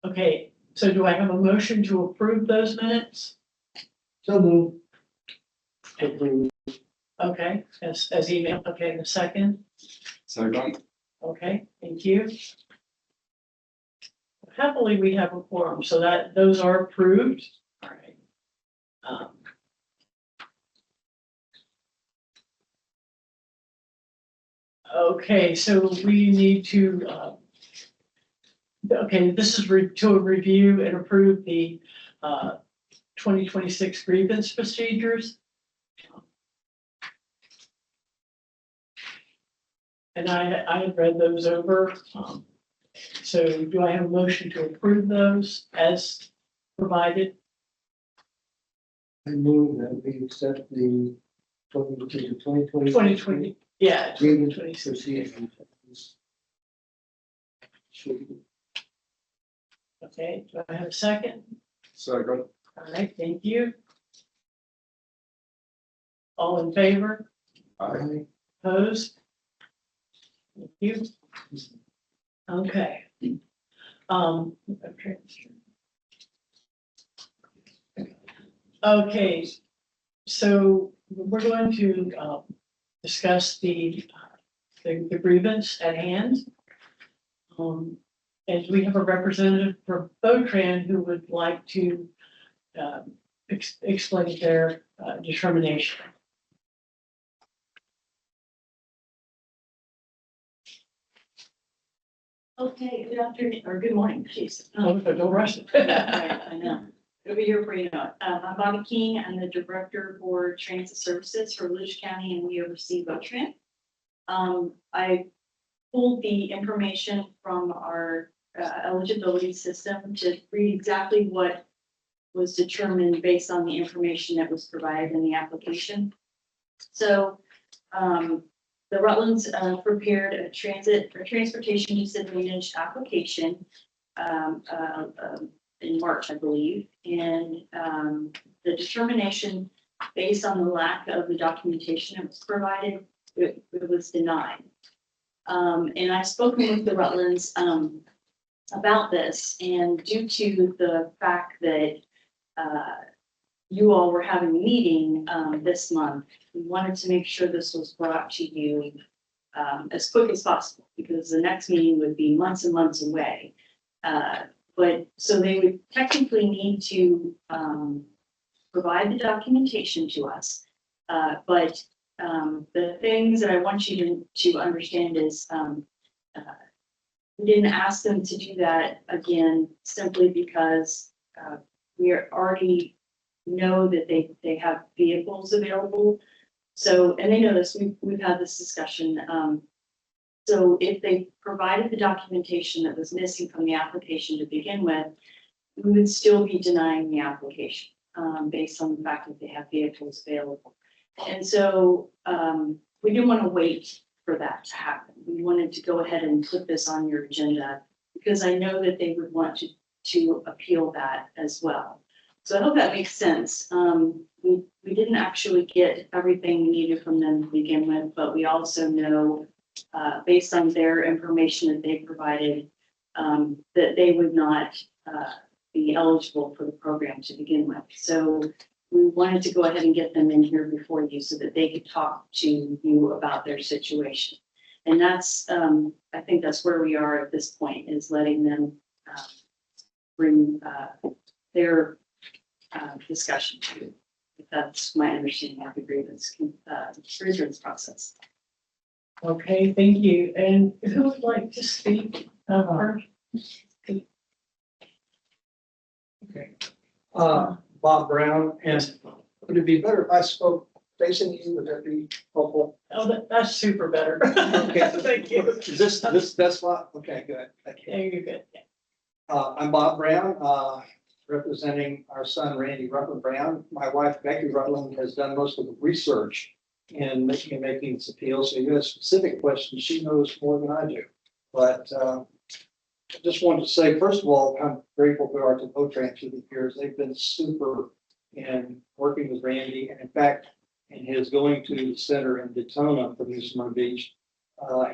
Okay, so do I have a motion to approve those minutes? So move. Okay, as email, okay, in a second, Second. okay, thank you. Happily, we have a quorum, so that, those are approved, all right. Okay, so we need to, okay, this is to review and approve the 2026 grievance procedures. And I had read those over. So do I have a motion to approve those as provided? I move that we accept the 2020. 2020, yeah, Grievance 2026. procedures. Okay, do I have a second? Second. All right, thank you. All in favor? Aye. Opposed? Thank you. Okay. Okay, so we're going to discuss the grievance at hand. And we have a representative from Botran who would like to explain their determination. Okay, good afternoon, or good morning, jeez. Oh, don't rush it. Right, I know. It'll be here for you know it. I'm Bobby King. I'm the Director for Transit Services for Volusia County, and we oversee Botran. I pulled the information from our eligibility system to read exactly what was determined based on the information that was provided in the application. So, the Rutland's prepared a transportation disadvantaged application in March, I believe, and the determination based on the lack of the documentation that was provided, it was denied. And I've spoken with the Rutland's about this, and due to the fact that you all were having a meeting this month, we wanted to make sure this was brought to you as quick as possible, because the next meeting would be months and months away. But so they would technically need to provide the documentation to us. But the things that I want you to understand is we didn't ask them to do that again simply because we are already know that they have vehicles available. So, and they know this, we've had this discussion. So if they provided the documentation that was missing from the application to begin with, we would still be denying the application based on the fact that they have vehicles available. And so we didn't want to wait for that to happen. We wanted to go ahead and put this on your agenda because I know that they would want to appeal that as well. So I hope that makes sense. We didn't actually get everything we needed from them to begin with, but we also know, based on their information that they provided, that they would not be eligible for the program to begin with. So we wanted to go ahead and get them in here before you so that they could talk to you about their situation. And that's, I think that's where we are at this point, is letting them bring their discussion to. That's my understanding of the grievance process. Okay, thank you. And who would like to speak first? Okay. Bob Brown, and would it be better if I spoke facing you? Would that be helpful? Oh, that's super better. Okay. Thank you. Is that's what? Okay, good. Thank you. There you're good. I'm Bob Brown, representing our son Randy Rutland Brown. My wife Becky Rutland has done most of the research in making this appeal. So you have specific questions. She knows more than I do. But I just wanted to say, first of all, how grateful we are to Botran through the years. They've been super in working with Randy. And in fact, in his going to the center in Daytona from New Smyrna Beach,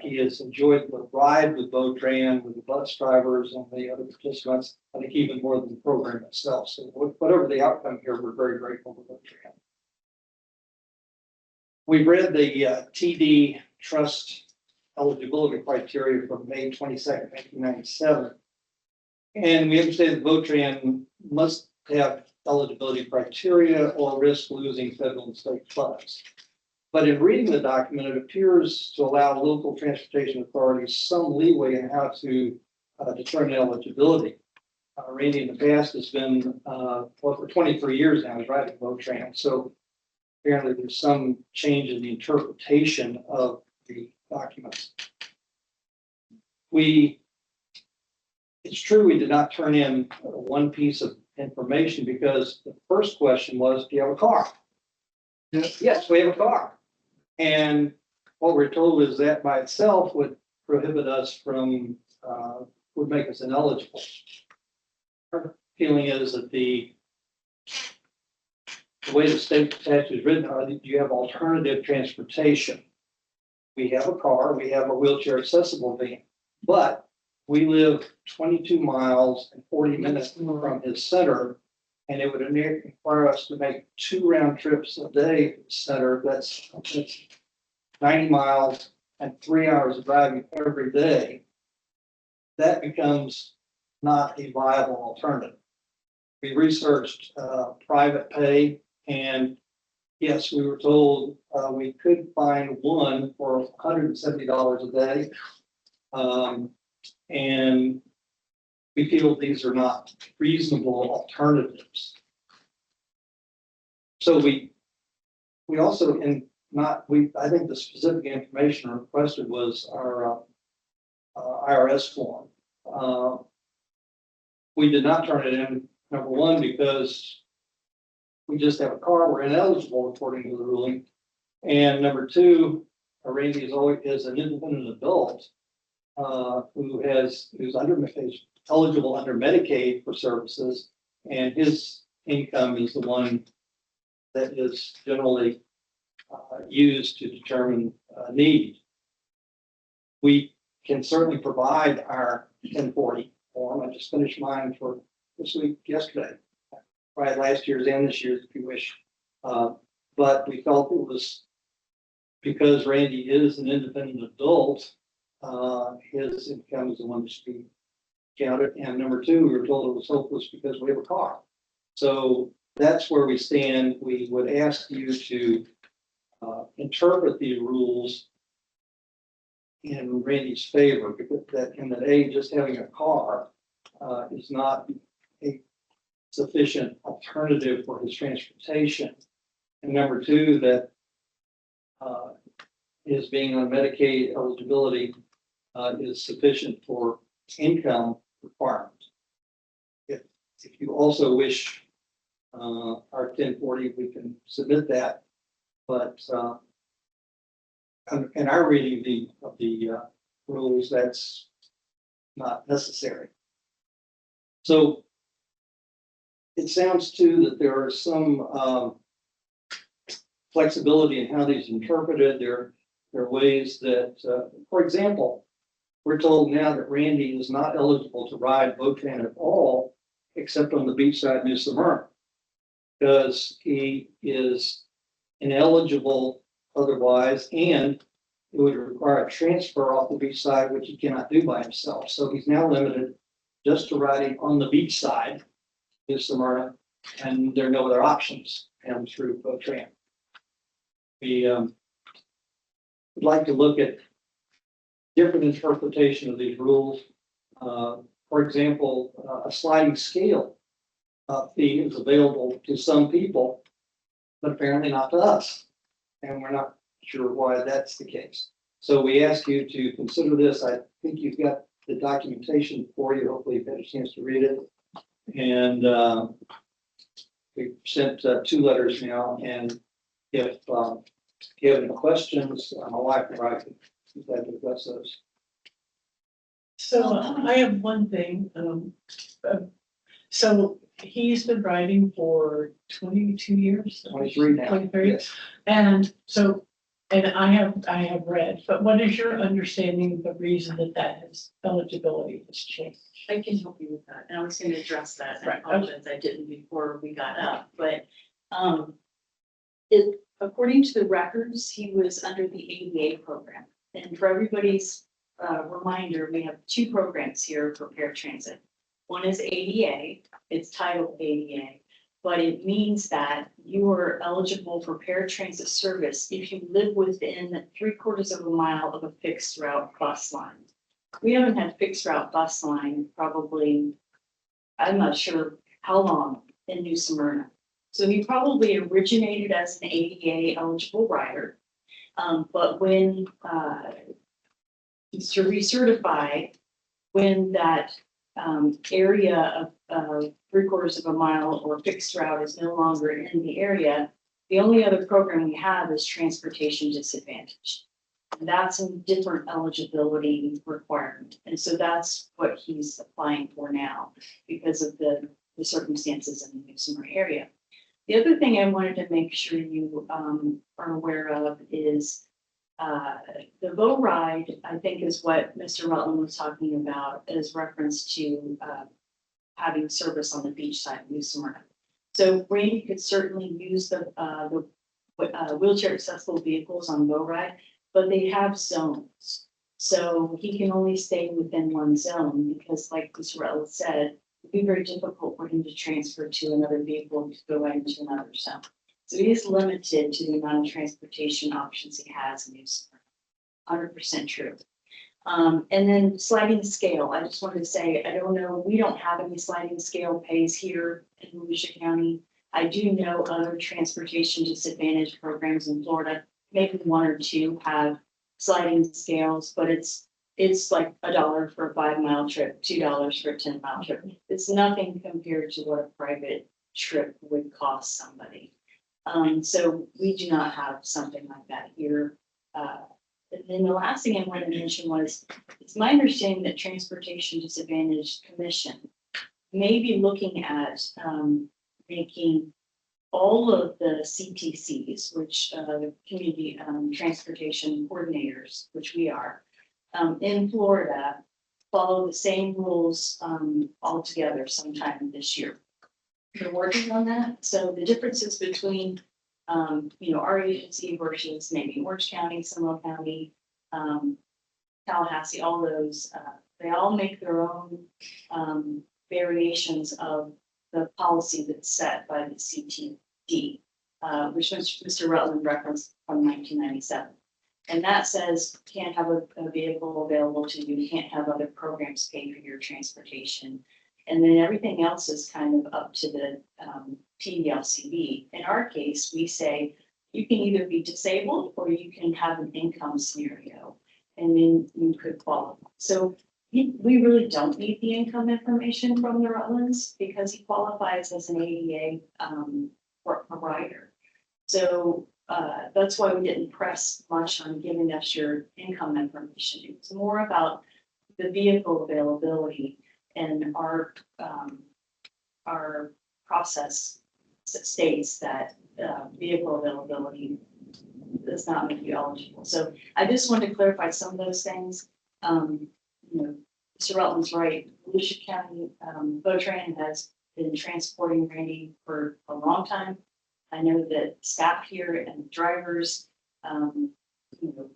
He has enjoyed the ride with Bo-Tran, with the bus drivers and the other participants, I think even more than the program itself. So whatever the outcome here, we're very grateful to Bo-Tran. We read the TD Trust eligibility criteria from May 22nd, 1997. And we understand that Bo-Tran must have eligibility criteria or risk losing federal and state funds. But in reading the document, it appears to allow local transportation authorities some leeway in how to determine eligibility. Randy in the past has been, for 23 years now, he's riding Bo-Tran. So apparently there's some change in the interpretation of the documents. It's true we did not turn in one piece of information because the first question was, do you have a car? Yes, we have a car. And what we're told is that by itself would prohibit us from, would make us ineligible. Our feeling is that the way the state statute is written, you have alternative transportation. We have a car, we have a wheelchair accessible van, but we live 22 miles and 40 minutes from his center, and it would require us to make 2 round trips a day to the center. That's 90 miles and 3 hours of driving every day. That becomes not a viable alternative. We researched private pay, and yes, we were told we could find one for $170 a day. And we feel these are not reasonable alternatives. So we also I think the specific information requested was our IRS form. We did not turn it in, number one, because we just have a car, we're ineligible according to the ruling. And number two, Randy is an independent adult who's eligible under Medicaid for services, and his income is the one that is generally used to determine need. We can certainly provide our 1040 form. I just finished mine for this week, yesterday. Right, last year's and this year's, if you wish. But we felt it was because Randy is an independent adult, his income is the one that should be counted. And number two, we were told it was hopeless because we have a car. So that's where we stand. We would ask you to interpret the rules in Randy's favor, because just having a car is not a sufficient alternative for his transportation. And number two, that his being on Medicaid eligibility is sufficient for income requirements. If you also wish our 1040, we can submit that. But in our reading of the rules, that's not necessary. So it sounds too that there are some flexibility in how these are interpreted. There are ways that, for example, we're told now that Randy is not eligible to ride Bo-Tran at all, except on the beachside New Smyrna, because he is ineligible otherwise, and it would require a transfer off the beachside, which he cannot do by himself. So he's now limited just to riding on the beachside New Smyrna, and there are no other options through Bo-Tran. We would like to look at different interpretation of these rules. For example, a sliding scale fee is available to some people, but apparently not to us. And we're not sure why that's the case. So we ask you to consider this. I think you've got the documentation for you. Hopefully you've had a chance to read it. And we've sent 2 letters now. And if you have any questions, my wife and I can address those. So I have one thing. So he's been riding for 22 years. 23 now. 23. Yes. And so And I have read, but what is your understanding of the reason that eligibility has changed? I can help you with that, and I was gonna address that, and I Right. apologize, I didn't before we got up, but, it, according to the records, he was under the ADA program. And for everybody's, reminder, we have two programs here for paratransit. One is ADA, it's titled ADA, but it means that you are eligible for paratransit service if you live within 3/4 of a mile of a fixed route bus line. We haven't had fixed route bus line probably, I'm not sure how long in New Smyrna. So he probably originated as an ADA eligible rider. But when, to recertify, when that, area of 3/4 of a mile or fixed route is no longer in the area, the only other program we have is transportation disadvantage. That's a different eligibility requirement. And so that's what he's applying for now because of the circumstances in the New Smyrna area. The other thing I wanted to make sure you are aware of is the boat ride, I think is what Mr. Rutland was talking about as reference to having service on the beach side of New Smyrna. So Randy could certainly use the wheelchair accessible vehicles on boat ride, but they have zones. So he can only stay within one zone because like Mr. Rutland said, it'd be very difficult for him to transfer to another vehicle to go right into another zone. So he is limited to the amount of transportation options he has in New Smyrna. 100% true. And then sliding scale, I just wanted to say, I don't know, we don't have any sliding scale pays here in Volusia County. I do know other transportation disadvantage programs in Florida, maybe one or two have sliding scales, but it's like $1 for a 5-mile trip, $2 for a 10-mile trip. It's nothing compared to what a private trip would cost somebody. So we do not have something like that here. And then the last thing I wanted to mention was, it's my understanding that Transportation Disadvantage Commission may be looking at making all of the CTCs, which the Community Transportation Coordinators, which we are, in Florida, follow the same rules altogether sometime this year. We're working on that. So the differences between our agency versus maybe Orange County, Seminole County, Tallahassee, all those, they all make their own variations of the policy that's set by the CTD, which Mr. Rutland referenced from 1997. And that says you can't have a vehicle available to you, you can't have other programs pay for your transportation. And then everything else is kind of up to the PDLCB. In our case, we say you can either be disabled or you can have an income scenario, and then you could qualify. So we really don't need the income information from the Rutlands because he qualifies as an ADA rider. So that's why we didn't press much on giving us your income information. It was more about the vehicle availability. And our process states that vehicle availability does not make you eligible. So I just wanted to clarify some of those things. Mr. Rutland's right. Volusia County Votran has been transporting Randy for a long time. I know that staff here and drivers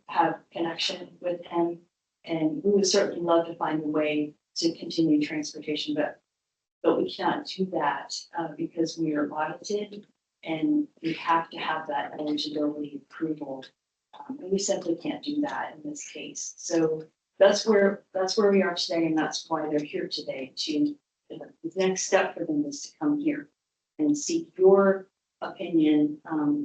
have connection with him, and we would certainly love to find a way to continue transportation, but we cannot do that because we are audited and we have to have that eligibility approval. And we simply can't do that in this case. So that's where we are today, and that's why they're here today. The next step for them is to come here and seek your opinion.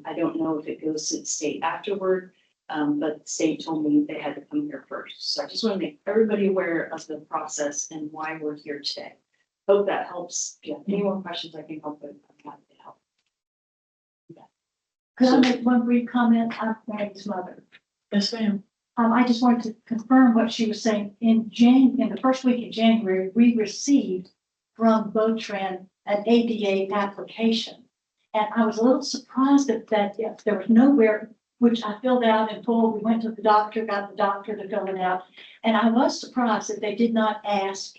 I don't know if it goes to the state afterward. But the state told me they had to come here first. So I just want to make everybody aware of the process and why we're here today. Hope that helps. If you have any more questions I can help with, I'm happy to help. Could I make one brief comment? I'm Randy's mother. Yes, ma'am. I just wanted to confirm what she was saying. In the first week in January, we received from Votran an ADA application. And I was a little surprised that if there was nowhere which I filled out in full. We went to the doctor, got the doctor to fill it out. And I was surprised that they did not ask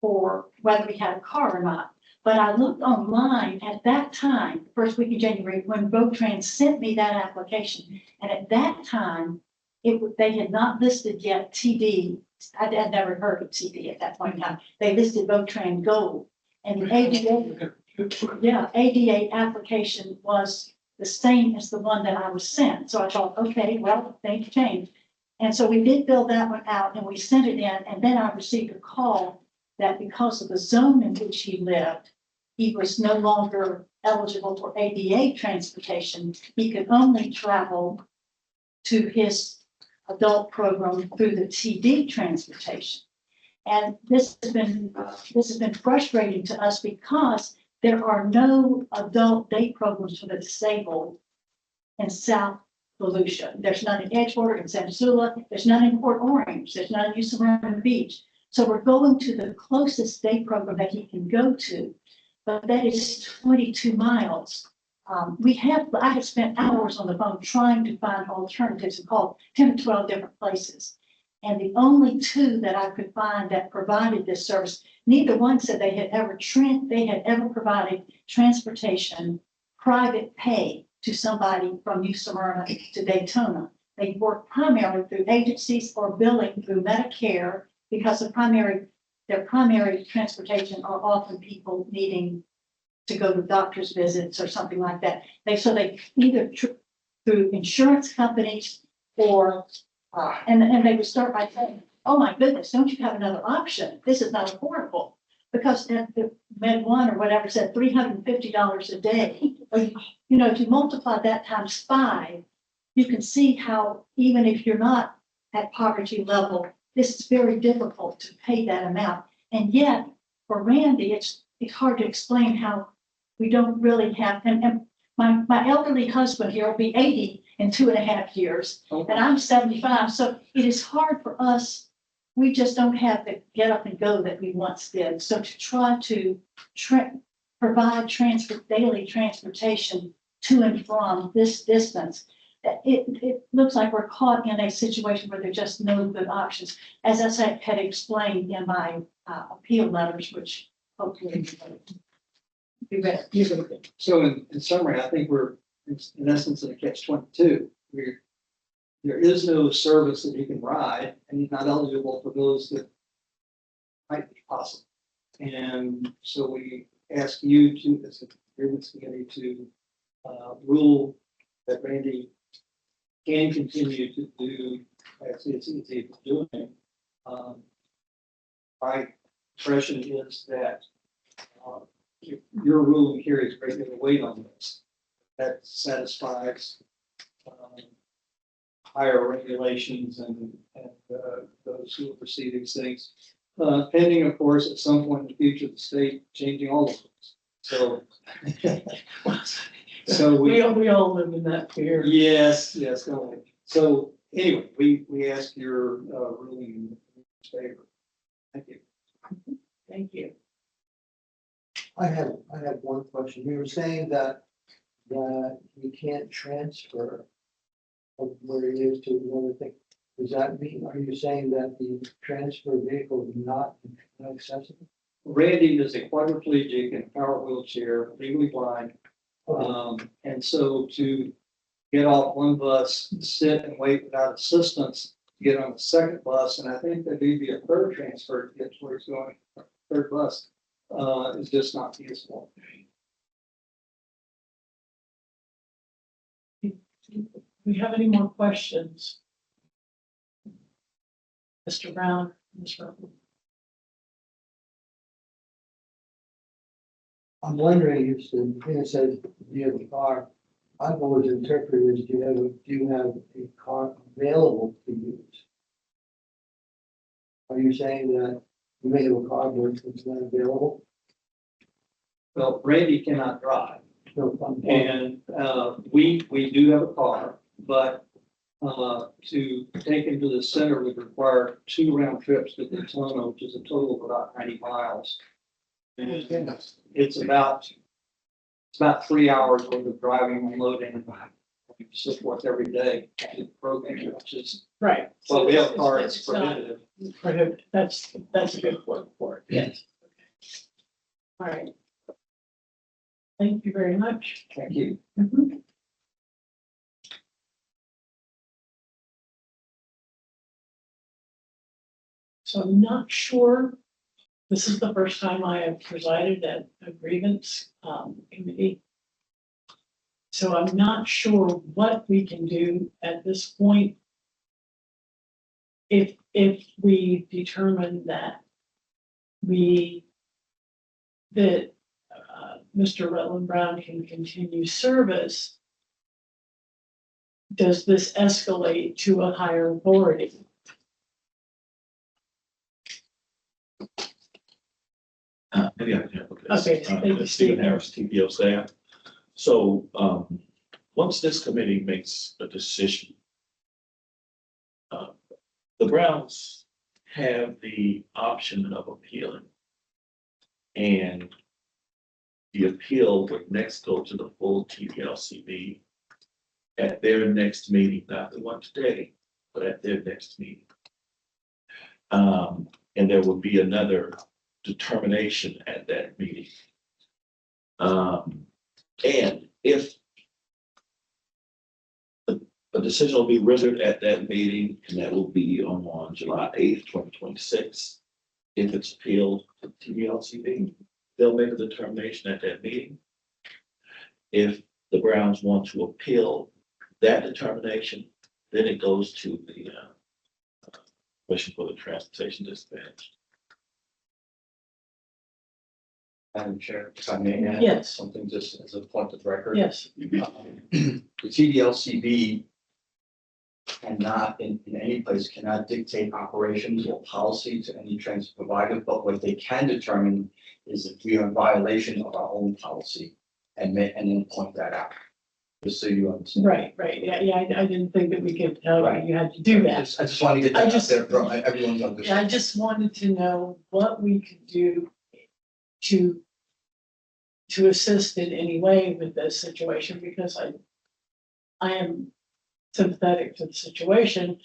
for whether we had a car or not. But I looked online at that time, first week of January, when VoTrans sent me that application. And at that time, they had not listed yet TD. I had never heard of TD at that point in time. They listed VoTran Gold. And the ADA application was the same as the one that I was sent. So I thought, okay, well, things changed. And so we did fill that one out and we sent it in. And then I received a call that because of the zone in which he lived, he was no longer eligible for ADA transportation. He could only travel to his adult program through the TD transportation. And this has been frustrating to us because there are no adult day programs for the disabled in South Volusia. There's none in Edgewater, in San Sula, there's none in Port Orange, there's none in New Smyrna Beach. So we're going to the closest day program that he can go to, but that is 22 miles. I have spent hours on the phone trying to find alternatives and called 10 to 12 different places. And the only two that I could find that provided this service, neither one said they had ever provided transportation, private pay to somebody from New Smyrna to Daytona. They work primarily through agencies or billing through Medicare because their primary transportation are often people needing to go to doctor's visits or something like that. They either through insurance companies or and they would start by saying, oh my goodness, don't you have another option? This is not affordable. Because the Med One or whatever said $350 a day. You know, if you multiply that times 5, you can see how even if you're not at poverty level, this is very difficult to pay that amount. And yet for Randy, it's hard to explain how we don't really have, and my elderly husband here will be 80 in 2.5 years, and I'm 75. So it is hard for us. We just don't have the get up and go that we once did. So to try to provide daily transportation to and from this distance, it looks like we're caught in a situation where there's just no good options. As I had explained in my appeal letters, which hopefully you read. So in summary, I think we're in essence in a catch-22. There is no service that he can ride, and he's not eligible for those that might be possible. And so we ask you to, as a Grievance Committee, to rule that Randy can continue to do as it's doing. My impression is that your ruling carries great deal of weight on this. That satisfies higher regulations and those who oversee these things. Pending, of course, at some point in the future, the state changing all of this. So We all live in that fear. yes, don't we? So anyway, we ask your ruling in favor. Thank you. Thank you. I have one question. You were saying that you can't transfer of where he is to another thing. Does that mean, are you saying that the transfer vehicle is not accessible? Randy is a quadriplegic in a power wheelchair, legally blind. And so to get off one bus, sit and wait without assistance, to get on the second bus, and I think there'd be a third transfer to get to where he's going, third bus, is just not feasible. Do we have any more questions? Mr. Brown, Ms. Ruppel? I'm wondering if the thing says you have a car, I've always interpreted as do you have a car available to use? Are you saying that you may have a car but it's not available? Well, Randy cannot drive. No, And we do have a car, but to take him to the center would require 2 round trips to Daytona, which is a total of about 90 miles. And it's about 3 hours worth of driving and loading so forth every day, the program, which is, Right. well, we have It's- cars it's not prohibitive. prohibited. That's a good word for it, yes. All right. Thank you very much. Thank you. Mhm. So I'm not sure, this is the first time I have presided at a grievance committee. So I'm not sure what we can do at this point. If we determine that Mr. Rutland Brown can continue service, does this escalate to a higher authority? Maybe I can help with this. Okay, thank you, Stephen Stephen. Harris, TPO staff. So, once this committee makes a decision, the Browns have the option of appealing. And the appeal would next go to the full TPLCB at their next meeting, not the one today, but at their next meeting. And there will be another determination at that meeting. And if a decision will be rendered at that meeting, and that will be on July 8th, 2026. If it's appealed to TPLCB, they'll make a determination at that meeting. If the Browns want to appeal that determination, then it goes to the Commission for the Transportation Dispatch. Madam Chair, if I may add Yes. something just as a point of record. Yes, The TDLCB cannot, in any place, cannot dictate operations or policy to any transit provider, but what they can determine is if we are in violation of our own policy and then point that out. Just so you understand. right, yeah, I didn't think that we could tell Right. you you had to do that. I just want to get I that out just- there for everyone's Yeah, I understanding. just wanted to know what we could do to assist in any way with this situation, because I am sympathetic to the situation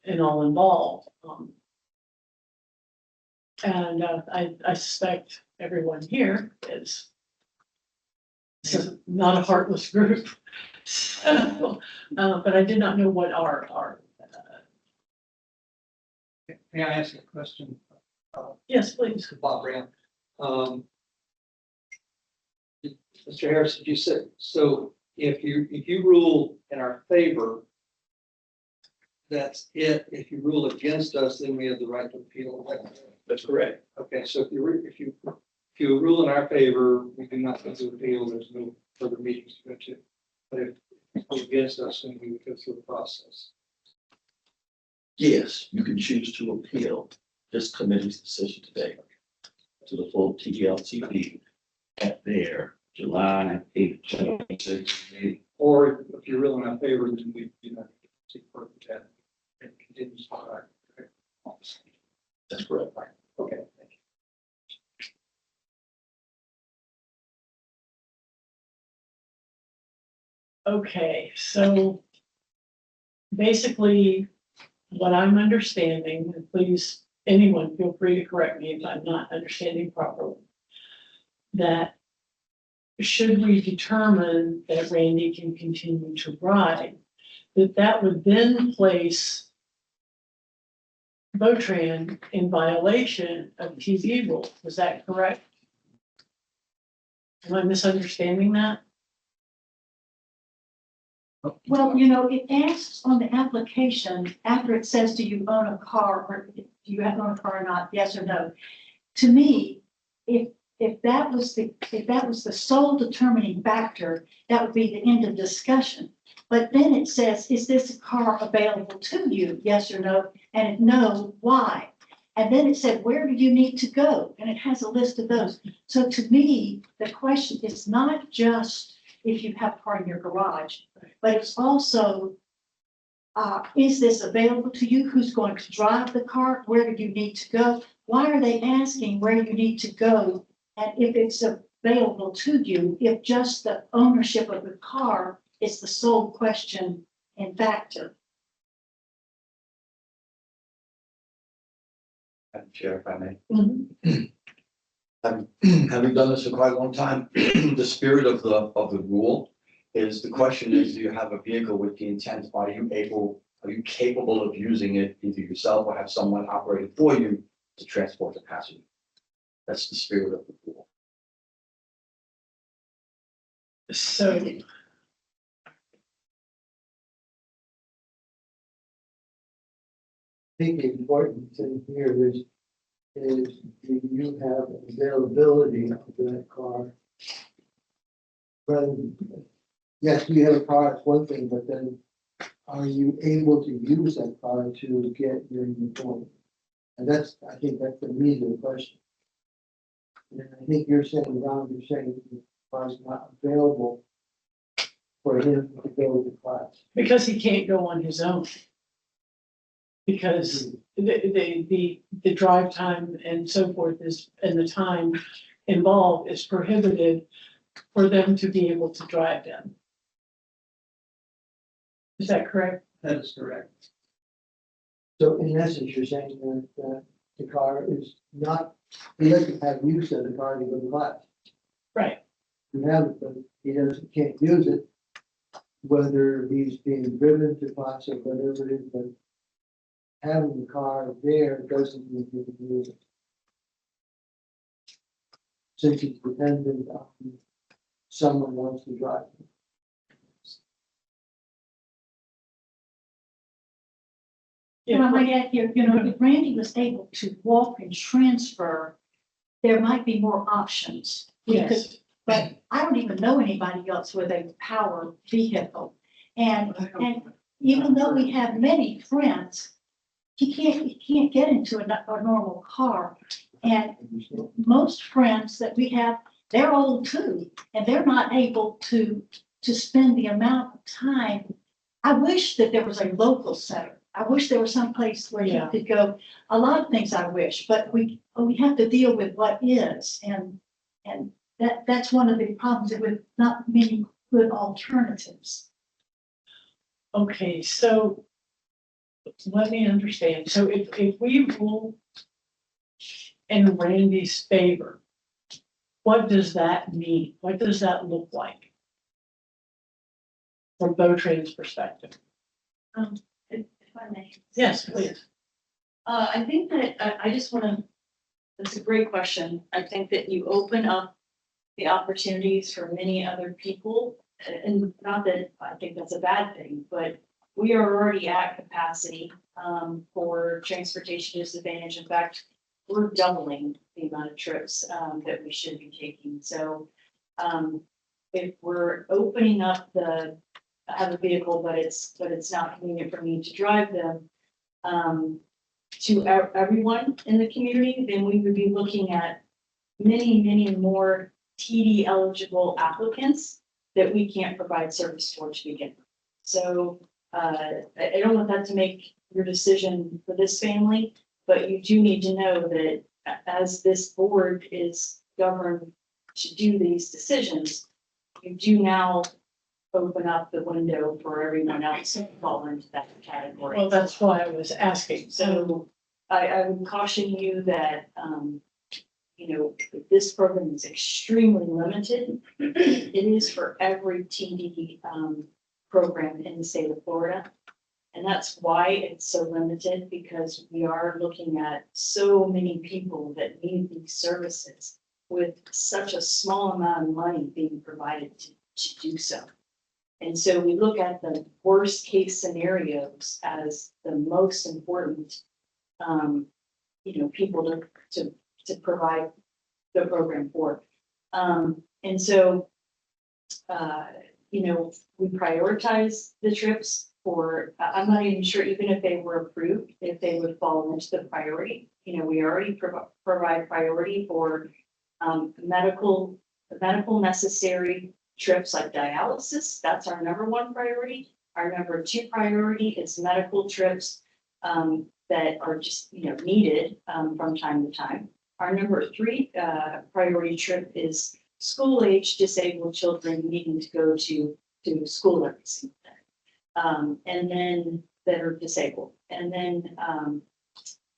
and all involved. And I suspect everyone here is. This is not a heartless group. So, but I did not know what our, May I ask a question? yes, please. Bob Brown. Mr. Harris, did you say, so if you rule in our favor, that's it. If you rule against us, then we have the right to appeal. That's correct. Okay, so if you rule in our favor, we do not get to appeal, there's no further meetings to go to. But if you rule against us, then we would go through the process. Yes, you can choose to appeal this committee's decision today to the full TDLCB at their July 8th, 2026 meeting. Or if you rule in our favor, then we do not see further that and continues. That's correct. Okay, thank you. Okay, so basically, what I'm understanding, and please, anyone feel free to correct me if I'm not understanding properly, that should we determine that Randy can continue to ride, that would then place Botran in violation of TV rule. Is that correct? Am I misunderstanding that? Well, you know, it asks on the application, after it says, do you own a car, or do you own a car or not, yes or no? To me, if that was the sole determining factor, that would be the end of discussion. But then it says, is this car available to you, yes or no? And if no, why? And then it said, where do you need to go? And it has a list of those. So to me, the question is not just if you have a car in your garage, but it's also, is this available to you? Who's going to drive the car? Where do you need to go? Why are they asking where you need to go? And if it's available to you, if just the ownership of the car it's the sole question and factor. Madam Chair, if I may. Mhm. Having done this for quite a long time, the spirit of the rule is, the question is, do you have a vehicle with the intent, are you capable of using it either yourself or have someone operating for you to transport the passenger? That's the spirit of the rule. So I think the important thing here is do you have availability of that car? Rather than, yes, you have a car, it's one thing, but then are you able to use that car to get your employment? And I think that's the meat of the question. And I think you're saying, Ron, you're saying the car's not available for him to go to class. because he can't go on his own. Because the drive time and so forth is, and the time involved is prohibited for them to be able to drive them. Is that correct? That is correct. So in essence, you're saying that the car is not, he doesn't have use of the car to go to class. Right. You have it, but he can't use it, whether he's being driven to class or whatever it is, but having the car there doesn't mean he can use it. Since it's dependent on someone wants to drive. And I might add here, if Randy was able to walk and transfer, there might be more options. We could, Yes. but I don't even know anybody else with a power vehicle. And even though we have many friends, you can't get into a normal car. And most friends that we have, they're old too, and they're not able to spend the amount of time. I wish that there was a local center. I wish there was some place where you Yeah. could go. A lot of things I wish, but we have to deal with what is, and that's one of the problems with not many good alternatives. Okay, so let me understand. So if we rule in Randy's favor, what does that mean? What does that look like? From Bo-Train's perspective? If I may. Yes, please. I think that, I just wanna, that's a great question. I think that you open up the opportunities for many other people. And not that I think that's a bad thing, but we are already at capacity, for transportation disadvantage. In fact, we're doubling the amount of trips, that we should be taking. So, if we're opening up I have a vehicle, but it's not convenient for me to drive them, to everyone in the community, then we would be looking at many more TD eligible applicants that we can't provide service for to begin with. So, I don't want that to make your decision for this family, but you do need to know that as this board is governed to do these decisions, you do now open up the window for everyone else to fall into that category. Well, that's why I was asking. So I would caution you that, this program is extremely limited. It is for every TD program in the state of Florida. And that's why it's so limited, because we are looking at so many people that need these services with such a small amount of money being provided to do so. And so we look at the worst case scenarios as the most important, people to provide the program for. And so, we prioritize the trips for, I'm not even sure, even if they were approved, if they would fall into the priority. We already provide priority for medical necessary trips like dialysis. That's our number one priority. Our number two priority is medical trips that are just, needed from time to time. Our number three priority trip is school-age disabled children needing to go to to school every single day. And then that are disabled. And then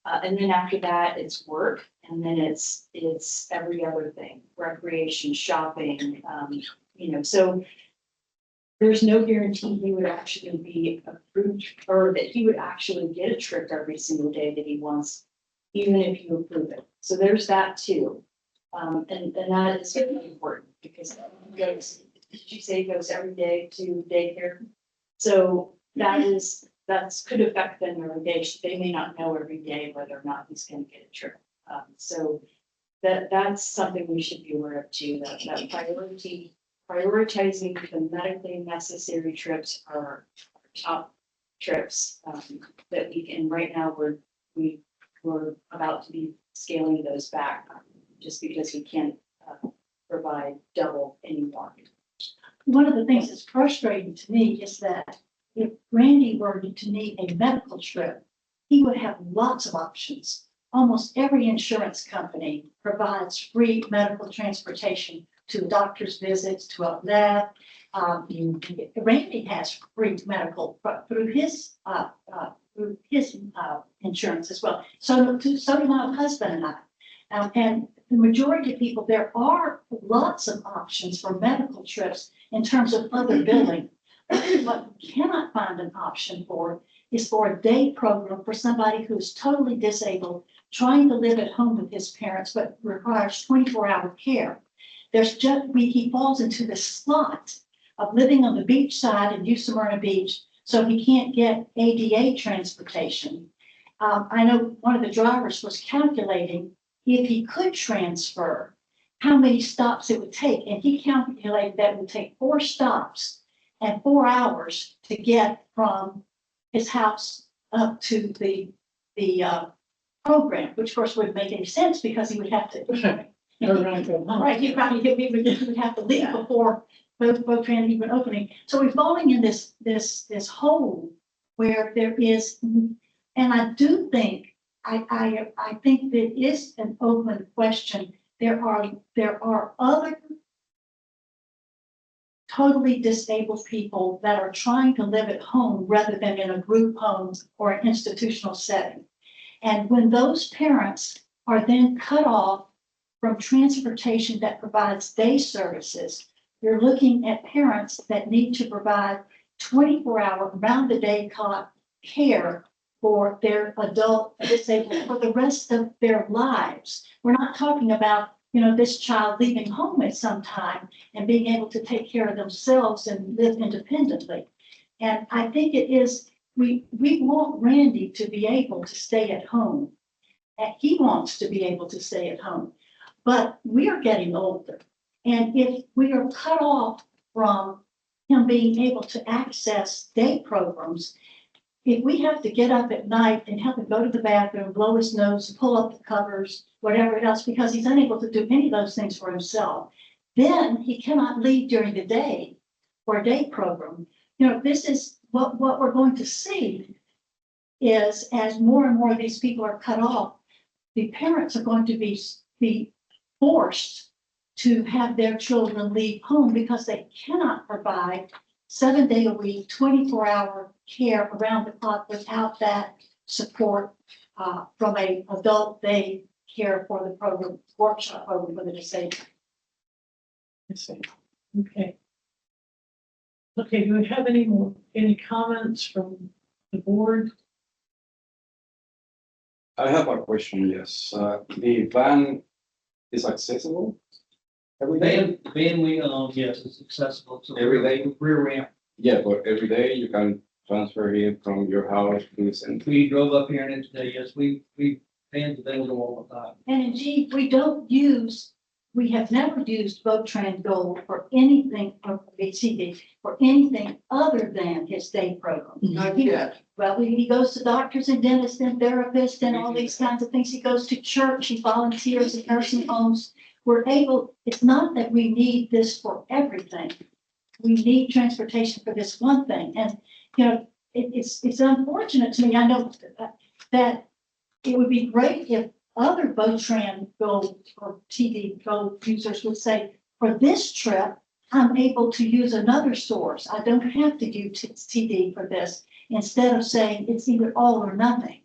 after that, it's work. And then it's every other thing, recreation, shopping, so there's no guarantee he would actually be approved or that he would actually get a trip every single day that he wants, even if you approve it. So there's that too. And that is very important because he goes, did you say he goes every day to daycare? So that's could affect them every day. They may not know every day whether or not he's going to get a trip. So that's something we should be aware of too, that prioritizing the medically necessary trips are our top trips that we can. Right now, we're about to be scaling those back just because we can't provide double anymore. One of the things that's frustrating to me is that if Randy were to need a medical trip, he would have lots of options. Almost every insurance company provides free medical transportation to doctor's visits, to a lab. Randy has free medical through his insurance as well. So do my husband and I. And the majority of people, there are lots of options for medical trips in terms of other billing. What we cannot find an option for is for a day program for somebody who's totally disabled, trying to live at home with his parents, but requires 24-hour care. He falls into the slot of living on the beach side in New Smyrna Beach, so he can't get ADA transportation. I know one of the drivers was calculating if he could transfer, how many stops it would take, and he calculated that it would take 4 stops and 4 hours to get from his house up to the program, which of course wouldn't make any sense because he would have to. Right, he would have to leave before boat training even opening. So we're falling in this hole where there is, and I do think, I think there is an open question. There are other totally disabled people that are trying to live at home rather than in a group home or an institutional setting. And when those parents are then cut off from transportation that provides day services, you're looking at parents that need to provide 24-hour round-the-day care for their adult disabled for the rest of their lives. We're not talking about, this child leaving home at some time and being able to take care of themselves and live independently. And I think it is, we want Randy to be able to stay at home. And he wants to be able to stay at home, but we are getting older. And if we are cut off from him being able to access day programs, if we have to get up at night and help him go to the bathroom, blow his nose, pull up the covers, whatever else, because he's unable to do any of those things for himself, then he cannot leave during the day for a day program. This is what we're going to see is as more and more of these people are cut off, the parents are going to be forced to have their children leave home because they cannot provide 7-day-a-week, 24-hour care around the clock without that support from a adult day care for the program, workshop program for the disabled. Okay. Okay, do we have any comments from the board? I have a question, yes. The van is accessible every day? Van we own, yes, it's accessible to. Every day? Rear ramp. Yeah, but every day you can transfer him from your house to the center. We drove up here and today, yes, we vans available all the time. And indeed, we have never used Votrans Gold for anything, or VCD, for anything other than his day program. Not yet. Well, he goes to doctors and dentists and therapists and all these kinds of things. He goes to church, he volunteers in nursing homes. It's not that we need this for everything. We need transportation for this one thing. And, it's unfortunate to me. I know that it would be great if other Votrans Gold or TV Gold users would say, for this trip, I'm able to use another source. I don't have to use TD for this, instead of saying it's either all or nothing.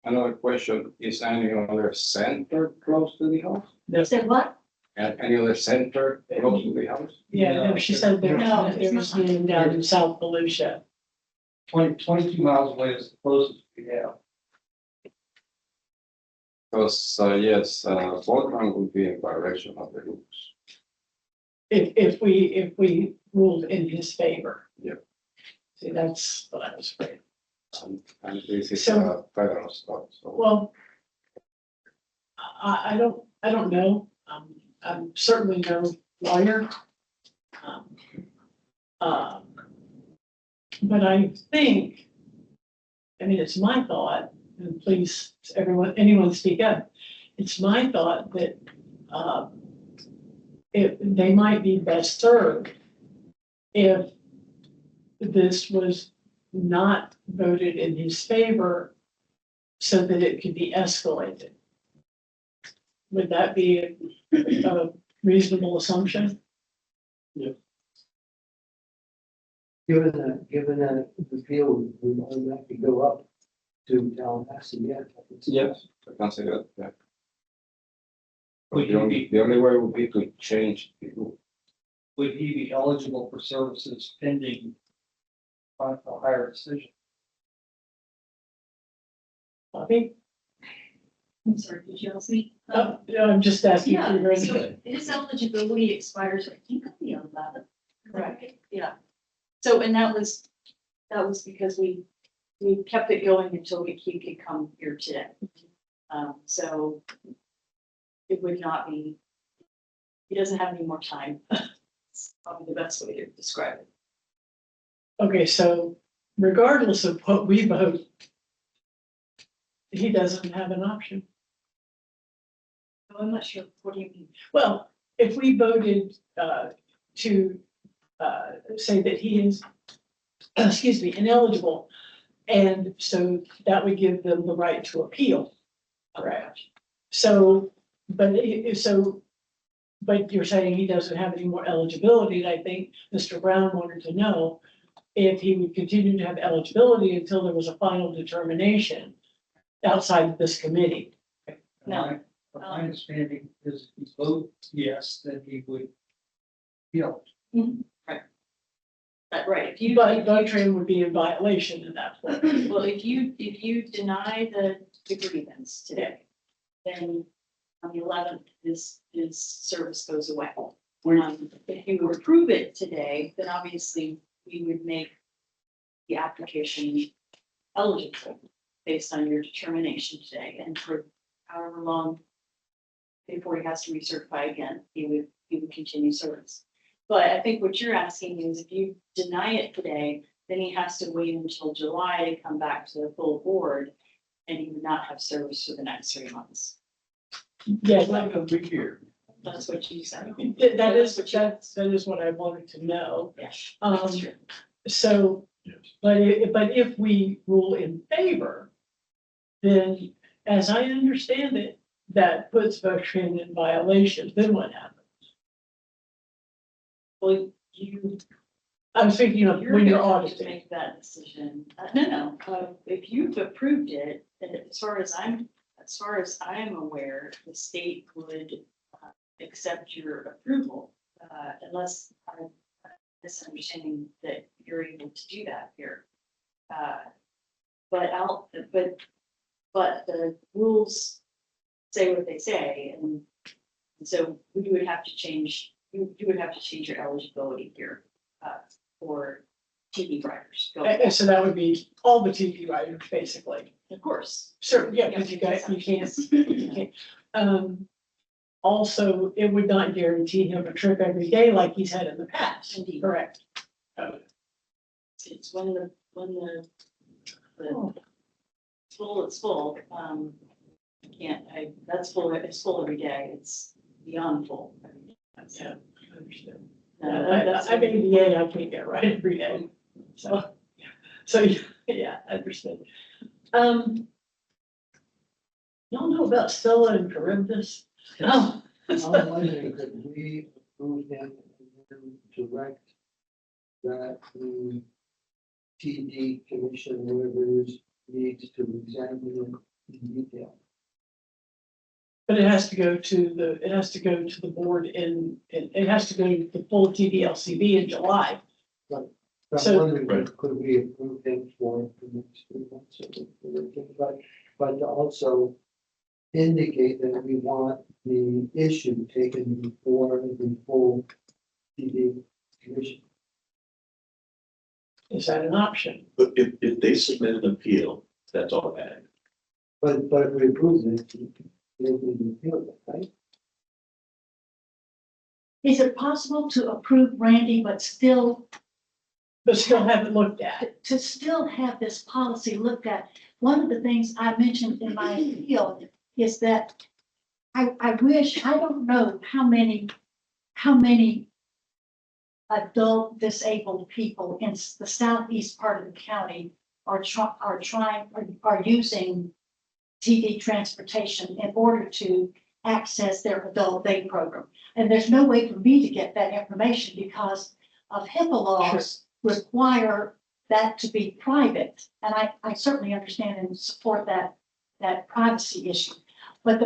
Another question, is any other center close to the house? Said what? Any other center close to the house? Yeah, no, she said there, No, there was one down in South Volusia. 22 miles away is the closest we have. Because, yes, Bolton would be in violation of the rules. If we ruled in his favor. Yeah. See, that's what I was afraid. And this is So- a federal stop, so. Well, I don't know. I'm certainly no lawyer. But I think, I mean, it's my thought, and please, anyone speak up. It's my thought that, they might be best served if this was not voted in his favor so that it could be escalated. Would that be a reasonable assumption? Given that the field would automatically go up to Tallahassee, yeah. Yes, I consider that. Would The he only, be, the only way would be to change the rule. would he be eligible for services pending a higher decision? Bobby? I'm sorry, did you ask me? Oh, no, I'm just asking for your Yeah, so input. his eligibility expires, I think, on the 11th. Correct. Yeah. So, and that was because we kept it going until he could come here today. So it would not be, he doesn't have any more time. It's probably the best way to describe it. Okay, so regardless of what we vote, he doesn't have an option. So I'm not sure, what do you mean? Well, if we voted to say that he is, excuse me, ineligible, and so that would give them the right to appeal. Correct. So, but but you're saying he doesn't have any more eligibility, and I think Mr. Brown wanted to know if he would continue to have eligibility until there was a final determination outside of this committee. No. But my understanding is if he vote yes, then he would, But right, if you. But Buttram would be in violation at that point. Well, if you deny the grievance today, then on the 11th, his service goes away. If you approve it today, then obviously we would make the application eligible based on your determination today, and for however long before he has to recertify again, he would continue service. But I think what you're asking is if you deny it today, then he has to wait until July to come back to the full board, and he would not have service for the next 3 months. Yeah, not gonna be here. That's what you said. that is what I wanted to know. Yes. Um, so, but if we rule in favor, then as I understand it, that puts Buttram in violation, then what happens? Well, I was thinking of when you're gonna have to auditing. make that decision. No, if you've approved it, then as far as I'm aware, the state would accept your approval, unless I'm misunderstanding that you're able to do that here. But the rules say what they say, and so we would have to change, you would have to change your eligibility here, for TV writers. And so that would be all the TV writers, basically. Of course. Sure, yeah, because you can't. Also, it would not guarantee him a trip every day like he's had in the past. Indeed. Correct. It's when the it's full, that's full, it's full every day, it's beyond full. Yeah, I understand. That's- I'm ADA, I can't get right every day, so, yeah, I understand. Y'all know about Stella and Charybdis? Oh. I'm wondering, could we approve him and then direct that the TD commission, whatever it is, needs to examine him in detail? But it has to go to the board it has to go to the full TDLCB in July. I'm So- wondering, Right. could we approve him for the next 3 months? But to also indicate that we want the issue taken before the full TD commission. Is that an option? But if they submit an appeal, that's automatic. But if we approve it, they can appeal it, right? Is it possible to approve Randy, but still But still haven't looked at. to still have this policy looked at? One of the things I mentioned in my appeal is that I wish, I don't know how many adult disabled people in the southeast part of the county are using TD transportation in order to access their adult day program. And there's no way for me to get that information because of HIPAA laws require that to be private. And I certainly understand and support that privacy issue. But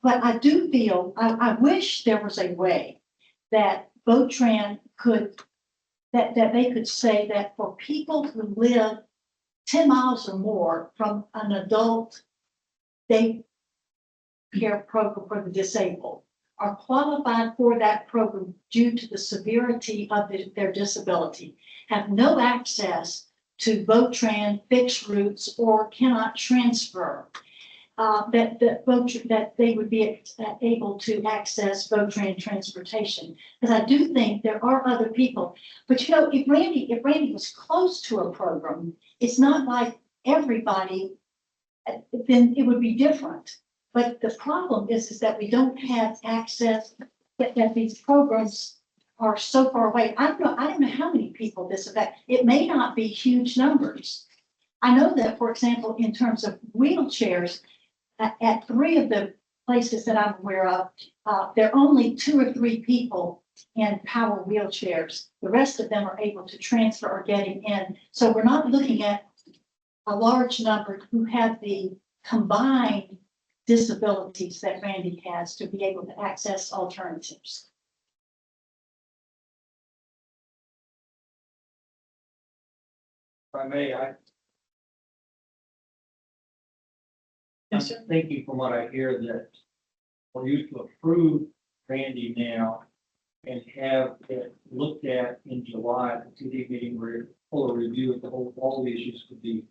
but I do feel, I wish there was a way that VoTran that they could say that for people who live 10 miles or more from an adult day care program for the disabled are qualified for that program due to the severity of their disability, have no access to VoTran fixed routes or cannot transfer. That they would be able to access VoTran transportation. Because I do think there are other people, but if Randy was close to a program, it's not like everybody, then it would be different. But the problem is that we don't have access, that these programs are so far away. I don't know how many people this affects. It may not be huge numbers. I know that, for example, in terms of wheelchairs, at 3 of the places that I'm aware of, there are only 2 or 3 people in power wheelchairs. The rest of them are able to transfer or getting in. So we're not looking at a large number who have the combined disabilities that Randy has to be able to access alternatives. If I may, I'm Yes, sir. thinking from what I hear that for you to approve Randy now and have it looked at in July, at the TD meeting where full review of all the issues could be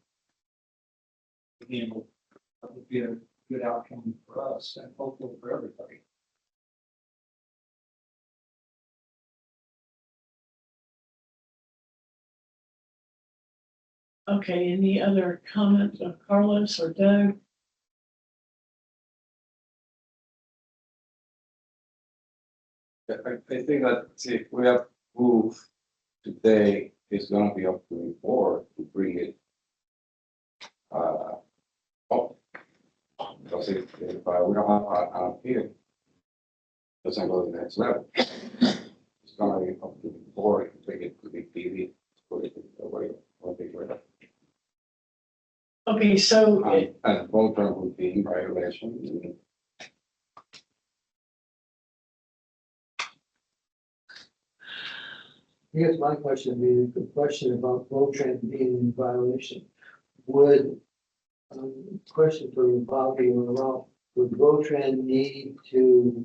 handled. That would be a good outcome for us and hopefully for everybody. Okay, any other comments of Carlos or Doug? I think that if we approve today, it's gonna be up to the board to bring it up. Because if we don't have an appeal, doesn't go to the next level. It's gonna be up to the board to bring it to the TV, put it away, or figure it out. Okay, so And both term would be in violation. I guess my question would be the question about VoTran being in violation. Would, question for you, Bobby or Ralph, would VoTran need to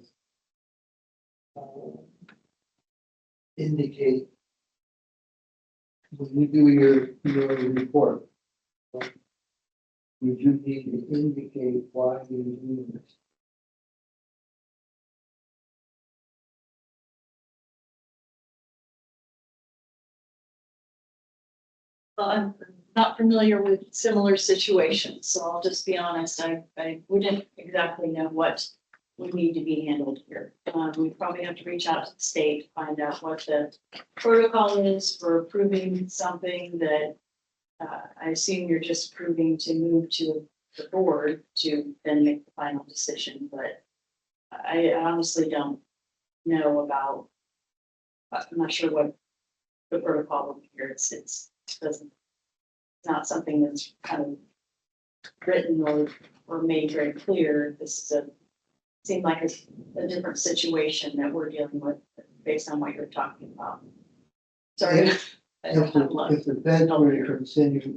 indicate when you do your report, would you need to indicate why you're doing this? Well, I'm not familiar with similar situations, so I'll just be honest, I wouldn't exactly know what would need to be handled here. We probably have to reach out to the state, to find out what the protocol is for approving something that I assume you're just approving to move to the board to then make the final decision, but I honestly don't know about, I'm not sure what the protocol will be here. It's doesn't, it's not something that's kind of written or made very clear. This is seemed like a different situation that we're dealing with based on what you're talking about. Sorry. I don't If have the, luck. if the feds were to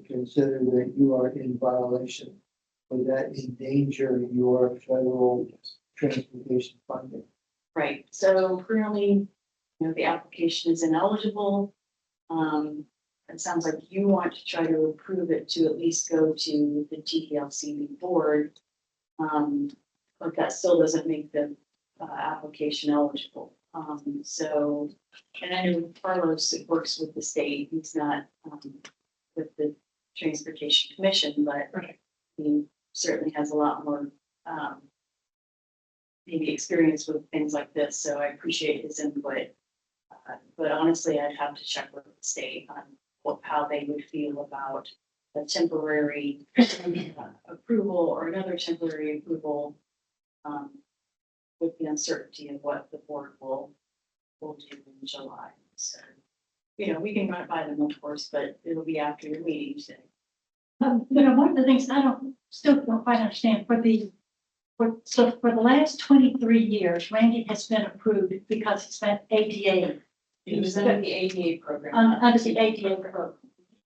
consider that you are in violation, would that endanger your federal transportation funding? Right, so currently, the application is ineligible. It sounds like you want to try to approve it to at least go to the TDLCB board. But that still doesn't make the, application eligible. So, and I know Carlos works with the state, he's not, with the Transportation Commission, but he certainly has a lot more, maybe experience with things like this, so I appreciate his input. But honestly, I'd have to check with the state on how they would feel about a temporary approval or another temporary approval, with the uncertainty of what the board will do in July. So, we can run it by them, of course, but it'll be after your meeting today. One of the things still don't quite understand, for the last 23 years, Randy has been approved because he's been ADA, He was under the ADA program. under the ADA program.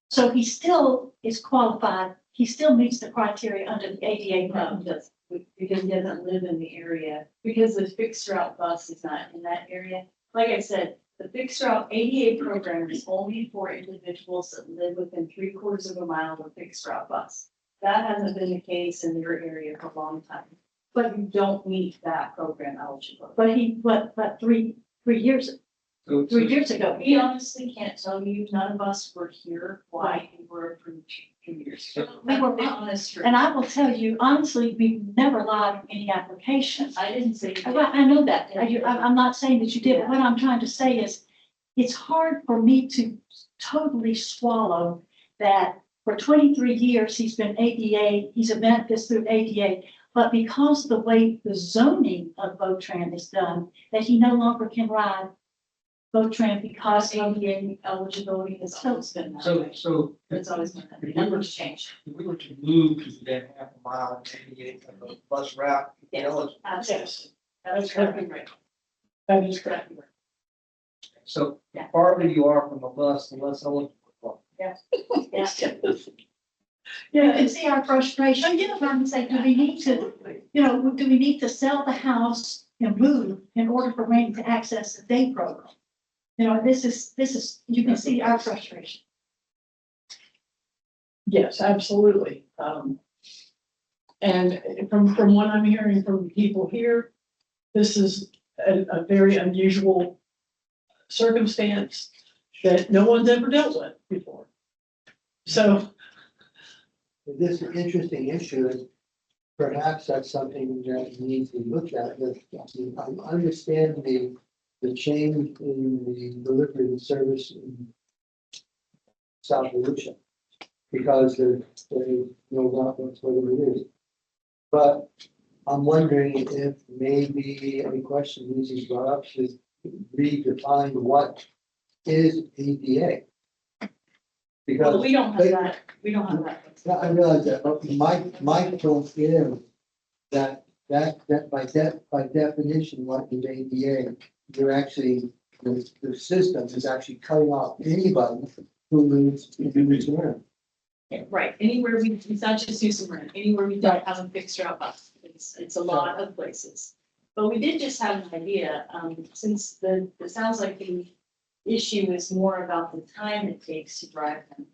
So he still is qualified, he still meets the criteria under the ADA program. That's because he doesn't live in the area, because the fixed route bus is not in that area. Like I said, the fixed route ADA program is only for individuals that live within 3/4 of a mile of a fixed route bus. That hasn't been the case in your area for a long time, but you don't meet that program eligibility. But 3 years, So, 3 years ago, We honestly can't tell you, none of us were here why you were approved 2 years ago. We were- That's the honest truth. and I will tell you, honestly, we've never lied on any application. I didn't say. I know that. I'm not saying that you did, but what I'm trying to say is, it's hard for me to totally swallow that for 23 years, he's been ADA, he's a benefits through ADA, but because the way the zoning of VOTRAN is done, that he no longer can ride VOTRAN because of ADA eligibility has always been that way. So It's always been that way. if we were Nothing's changed. if we were to move to that half a mile, Maybe a bus route, Yes, absolutely. Yes, That is correct. Right. that is correct. so the Yeah. farther you are from a bus, the less eligible. Yeah. You can see our frustration. I'm trying to say, do we need to, do we need to sell the house and move in order for Randy to access the day program? This is, you can see our frustration. Yes, absolutely. And from what I'm hearing from people here, this is a very unusual circumstance that no one's ever dealt with before. So, This is an interesting issue, and perhaps that's something that needs to be looked at. I understand the change in the delivery of service in South Volusia, because there's no doubt that's what it is. But I'm wondering if maybe any question needs to be brought up should redefine what is ADA. Well, Because we don't have that. We don't have that. yeah, I realize that, but my point is that by definition, what is ADA, you're actually, the system is actually cutting off anybody who lives in this area. Right, anywhere it's not just Houston, anywhere we don't have a fixed route bus, it's a lot of places. But we did just have an idea, since it sounds like the issue is more about the time it takes to drive them.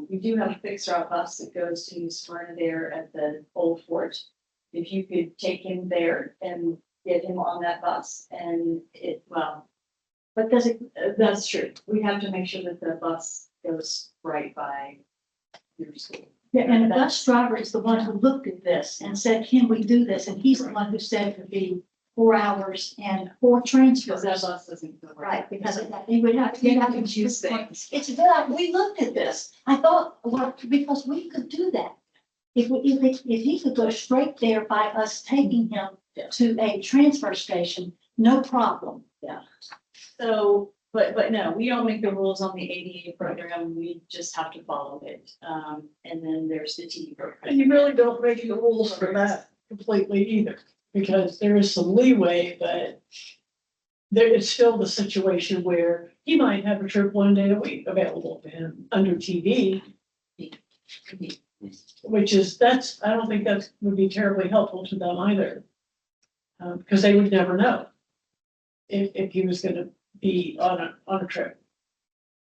We do have a fixed route bus that goes to Smyrna there at the old fort. If you could take him there and get him on that bus But does it, that's true. We have to make sure that the bus goes right by your school. and the bus driver is the one who looked at this and said, can we do this? And he's the one who said it would be 4 hours and 4 transfers. Because that bus doesn't go Right, because he would have to. You have to choose things. It's good, we looked at this, I thought, well, because we could do that. If he could go straight there by us taking him Yeah. to a transfer station, no problem. So, but no, we don't make the rules on the ADA program, we just have to follow it. And then there's the TV And program. you really don't make the rules for that completely either, because there is some leeway, but there is still the situation where he might have a trip one day a week available to him under TV. Which is, I don't think that would be terribly helpful to them either. Because they would never know if he was gonna be on a trip.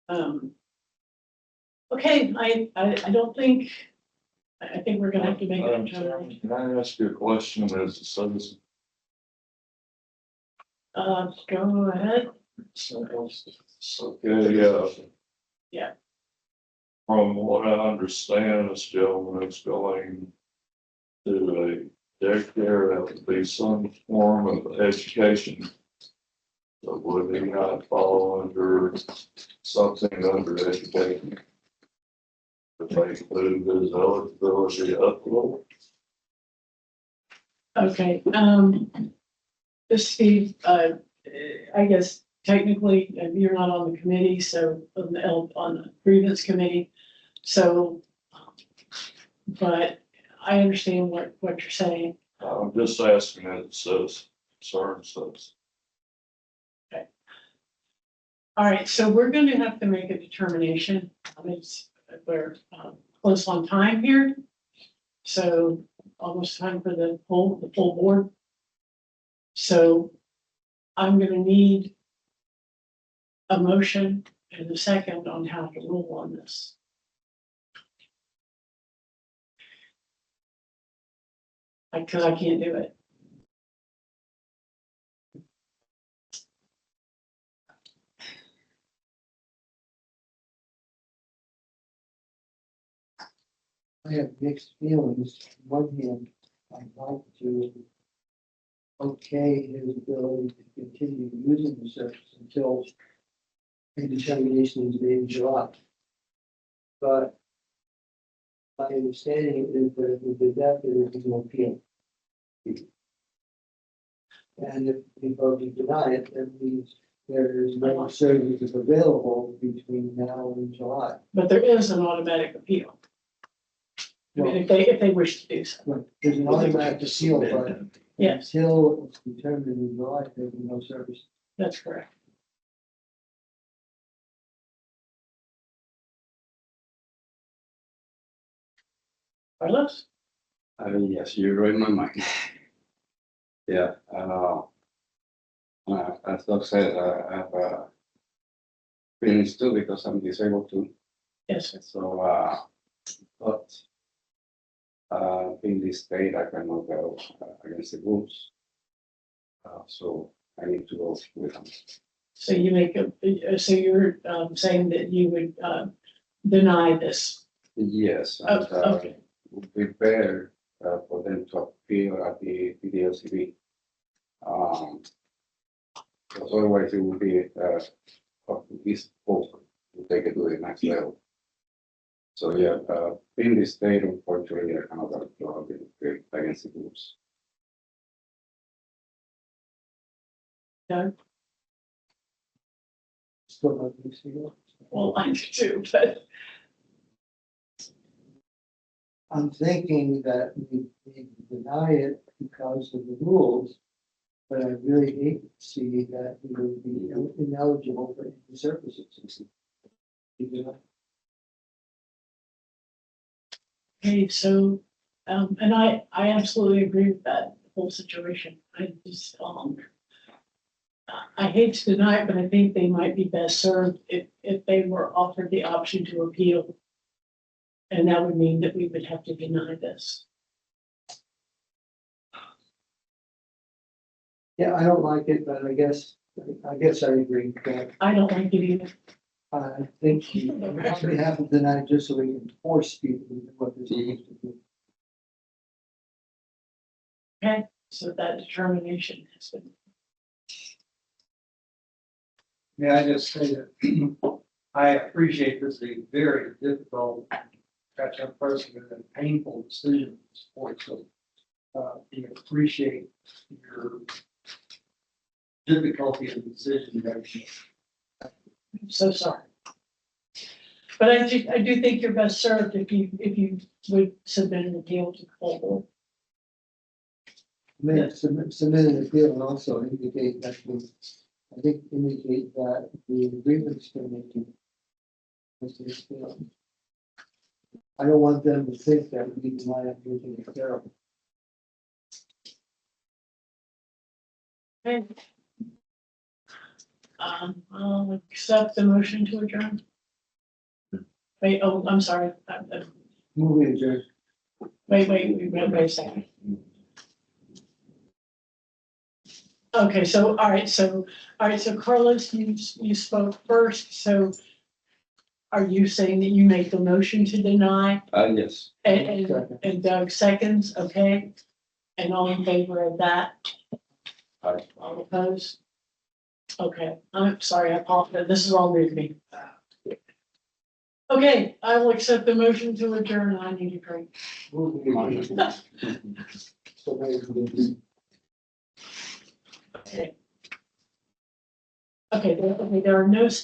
Okay, I don't think, I think we're gonna have to make a determination. Can I ask you a question as a citizen? Go ahead. Okay, Yeah. From what I understand, this gentleman is going to a daycare, that would be some form of education. So would he not fall under something under education? If they include his eligibility up below? Okay, Steve, I guess technically, you're not on the committee, so on the grievance committee. So, but I understand what you're saying. I'm just asking as it says, concerns us. All right, so we're going to have to make a determination. We're close on time here. So almost time for the full board. So I'm going to need a motion and a second on how to rule on this. Because I can't do it. I have mixed feelings. On one hand, I'd like to okay his ability to continue using the service until a determination is made in July. But my understanding is that if we did that, there would be no appeal. And if we vote to deny it, that means there is no services available between now and July. But there is an automatic appeal. I mean, if they wish to do so. Right, there's an automatic appeal, but Yes, until it's determined in July, there will be no service. that's correct. Carlos? Yes, you read my mind. Yeah, as Doug said, I have feelings too because I'm disabled too. Yes, sir. So, but in this state, I cannot go against the rules. So I need to go with them. So you make so you're saying that you would deny this? Yes, Oh, and okay. it would be better for them to appeal at the PDLCB. Because otherwise it would be up to this post to take it to the next level. So yeah, in this state, unfortunately, I cannot go against the rules. Still not mixed feelings. Well, I do too, but I'm thinking that we deny it because of the rules. But I really hate to see that we would be ineligible for any services. You know? okay, so and I absolutely agree with that whole situation. I just I hate to deny it, but I think they might be best served if they were offered the option to appeal. And that would mean that we would have to deny this. Yeah, I don't like it, but I guess I agree. That I don't like it either. I think we have to deny just so we can force people to do what they're supposed to do. Okay, so that determination has been. May I just say that I appreciate this is a very difficult, catch up person and a painful decision at this point. So appreciate your difficulty in the decision making. I'm so sorry. But I do think you're best served if you would submit an appeal to the full board. May submit an appeal and also indicate that indicate that the grievance committee is to appeal. I don't want them to think that we might have anything terrible. Okay. I'll accept the motion to adjourn. Wait, oh, I'm sorry. Moving adjourned. Wait a second. Okay, so, all right, so Carlos, you spoke first, so are you saying that you make the motion to deny? Yes. And Doug seconds, okay? And all in favor of that? Aye. All opposed? Okay, I'm sorry, I apologize, this is all new to me. Okay, I will accept the motion to adjourn, I need a drink. Moving adjourned. So maybe. Okay, there are no